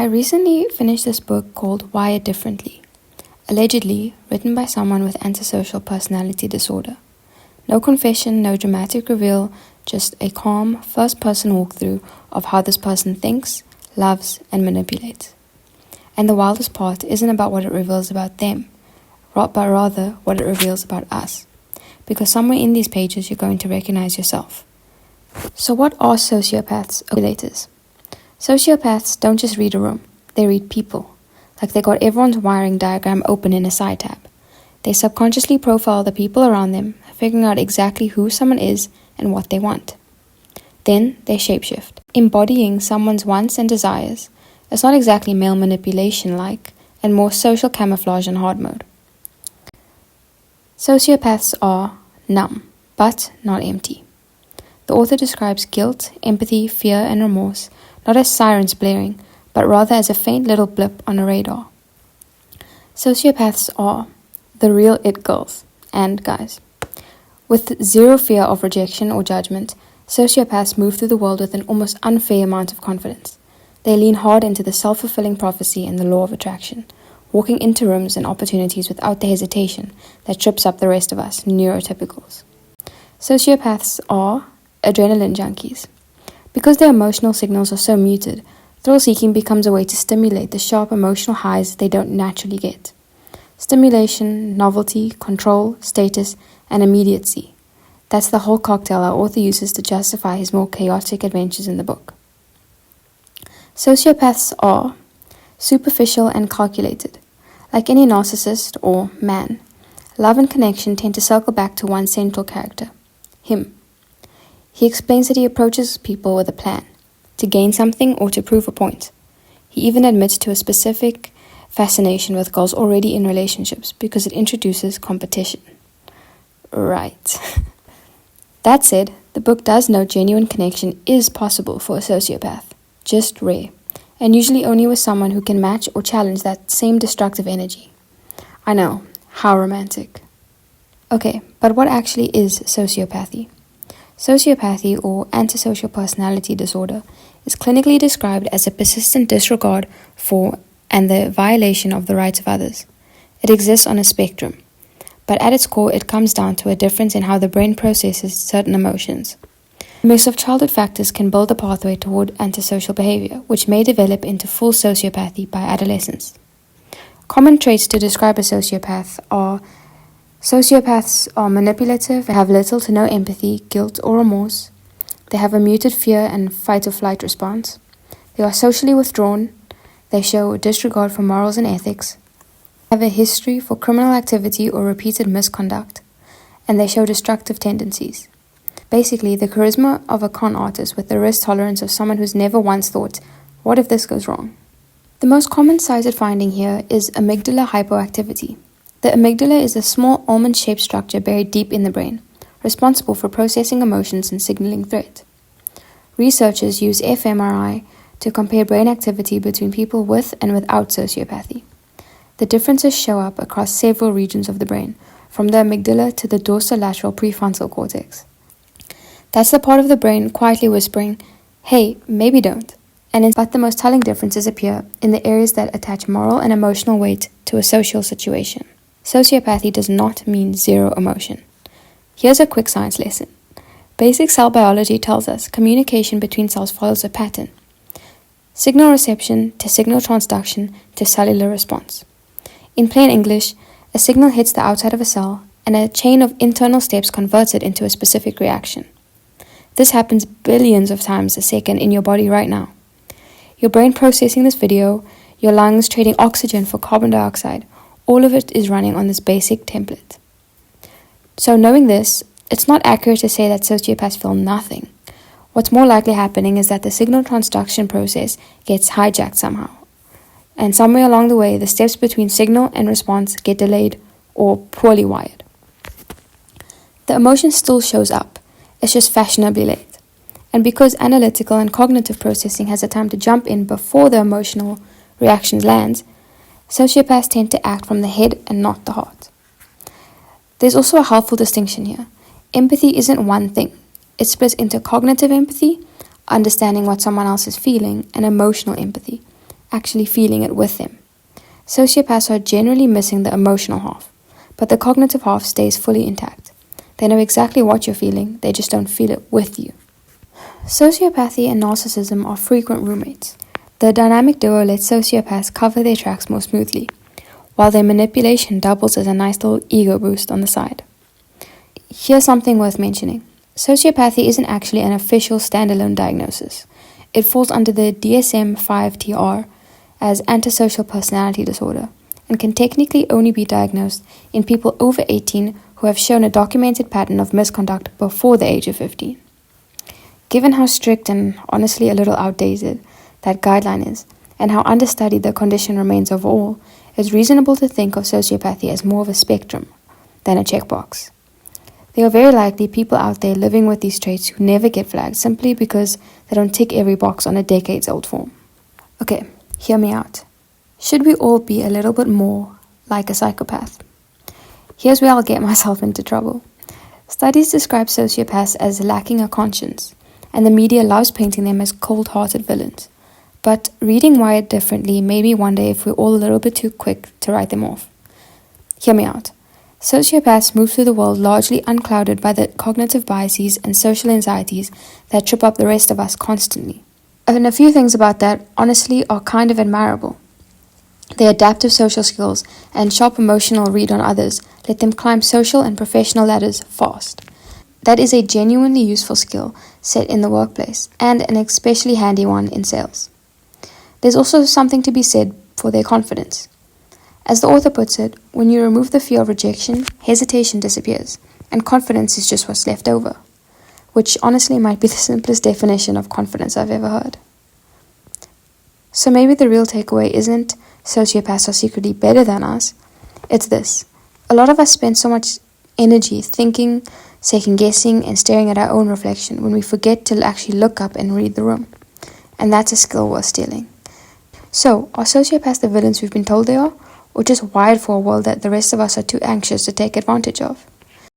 I recently finished this book called Wired Differently, allegedly written by someone with antisocial personality disorder. No confession, no dramatic reveal, just a calm, first-person walkthrough of how this person thinks, loves, and manipulates. And the wildest part isn't about what it reveals about them, but rather what it reveals about us. Because somewhere in these pages you're going to recognize yourself. So what are sociopaths or manipulators? Sociopaths don't just read a room, they read people. Like they got everyone's wiring diagram open in a side tab. They subconsciously profile the people around them, figuring out exactly who someone is and what they want. Then they shapeshift, embodying someone's wants and desires. It's not exactly male manipulation-like, and more social camouflage in hard mode. Sociopaths are numb, but not empty. The author describes guilt, empathy, fear, and remorse not as sirens blaring, but rather as a faint little blip on a radar. Sociopaths are the real it girls and guys. With zero fear of rejection or judgment, sociopaths move through the world with an almost unfair amount of confidence. They lean hard into the self-fulfilling prophecy and the law of attraction, walking into rooms and opportunities without the hesitation that trips up the rest of us, neurotypicals. Sociopaths are adrenaline junkies. Because their emotional signals are so muted, thrill-seeking becomes a way to stimulate the sharp emotional highs they don't naturally get. Stimulation, novelty, control, status, and immediacy. That's the whole cocktail our author uses to justify his more chaotic adventures in the book. Sociopaths are superficial and calculated. Like any narcissist or man, love and connection tend to circle back to one central character, him. He explains that he approaches people with a plan, to gain something or to prove a point. He even admits to a specific fascination with girls already in relationships because it introduces competition. Right. That said, the book does note genuine connection is possible for a sociopath, just rare, and usually only with someone who can match or challenge that same destructive energy. I know, how romantic. Okay, but what actually is sociopathy? Sociopathy, or antisocial personality disorder, is clinically described as a persistent disregard for and the violation of the rights of others. It exists on a spectrum, but at its core it comes down to a difference in how the brain processes certain emotions. A mix of childhood factors can build a pathway toward antisocial behavior, which may develop into full sociopathy by adolescence. Common traits to describe a sociopath are: sociopaths are manipulative, have little to no empathy, guilt, or remorse. They have a muted fear and fight-or-flight response. They are socially withdrawn. They show disregard for morals and ethics. They have a history for criminal activity or repeated misconduct. And they show destructive tendencies. Basically, the charisma of a con artist with the risk tolerance of someone who's never once thought, what if this goes wrong? The most common cited finding here is amygdala hypoactivity. The amygdala is a small almond-shaped structure buried deep in the brain, responsible for processing emotions and signaling threat. Researchers use fMRI to compare brain activity between people with and without sociopathy. The differences show up across several regions of the brain, from the amygdala to the dorsolateral prefrontal cortex. That's the part of the brain quietly whispering, hey, maybe don't. But the most telling differences appear in the areas that attach moral and emotional weight to a social situation. Sociopathy does not mean zero emotion. Here's a quick science lesson. Basic cell biology tells us communication between cells follows a pattern. Signal reception to signal transduction to cellular response. In plain English, a signal hits the outside of a cell, and a chain of internal steps converts it into a specific reaction. This happens billions of times a second in your body right now. Your brain processing this video, your lungs trading oxygen for carbon dioxide, all of it is running on this basic template. So knowing this, it's not accurate to say that sociopaths feel nothing. What's more likely happening is that the signal transduction process gets hijacked somehow. And somewhere along the way, the steps between signal and response get delayed or poorly wired. The emotion still shows up. It's just fashionably late. And because analytical and cognitive processing has a time to jump in before the emotional reaction lands, sociopaths tend to act from the head and not the heart. There's also a helpful distinction here. Empathy isn't one thing. It splits into cognitive empathy, understanding what someone else is feeling, and emotional empathy, actually feeling it with them. Sociopaths are generally missing the emotional half, but the cognitive half stays fully intact. They know exactly what you're feeling, they just don't feel it with you. Sociopathy and narcissism are frequent roommates. The dynamic duo lets sociopaths cover their tracks more smoothly, while their manipulation doubles as a nice little ego boost on the side. Here's something worth mentioning. Sociopathy isn't actually an official standalone diagnosis. It falls under the DSM-5-TR as antisocial personality disorder and can technically only be diagnosed in people over 18 who have shown a documented pattern of misconduct before the age of 15. Given how strict and honestly a little outdated that guideline is, and how understudied the condition remains overall, it's reasonable to think of sociopathy as more of a spectrum than a checkbox. There are very likely people out there living with these traits who never get flagged simply because they don't tick every box on a decades-old form. Okay, hear me out. Should we all be a little bit more like a psychopath? Here's where I'll get myself into trouble. Studies describe sociopaths as lacking a conscience, and the media loves painting them as cold-hearted villains. But reading Wired differently made me wonder if we're all a little bit too quick to write them off. Hear me out. Sociopaths move through the world largely unclouded by the cognitive biases and social anxieties that trip up the rest of us constantly. And a few things about that, honestly, are kind of admirable. Their adaptive social skills and sharp emotional read on others let them climb social and professional ladders fast. That is a genuinely useful skill set in the workplace, and an especially handy one in sales. There's also something to be said for their confidence. As the author puts it, when you remove the fear of rejection, hesitation disappears, and confidence is just what's left over, which honestly might be the simplest definition of confidence I've ever heard. So maybe the real takeaway isn't sociopaths are secretly better than us, it's this. A lot of us spend so much energy thinking, second-guessing, and staring at our own reflection when we forget to actually look up and read the room. And that's a skill worth stealing. So, are sociopaths the villains we've been told they are, or just wired for a world that the rest of us are too anxious to take advantage of?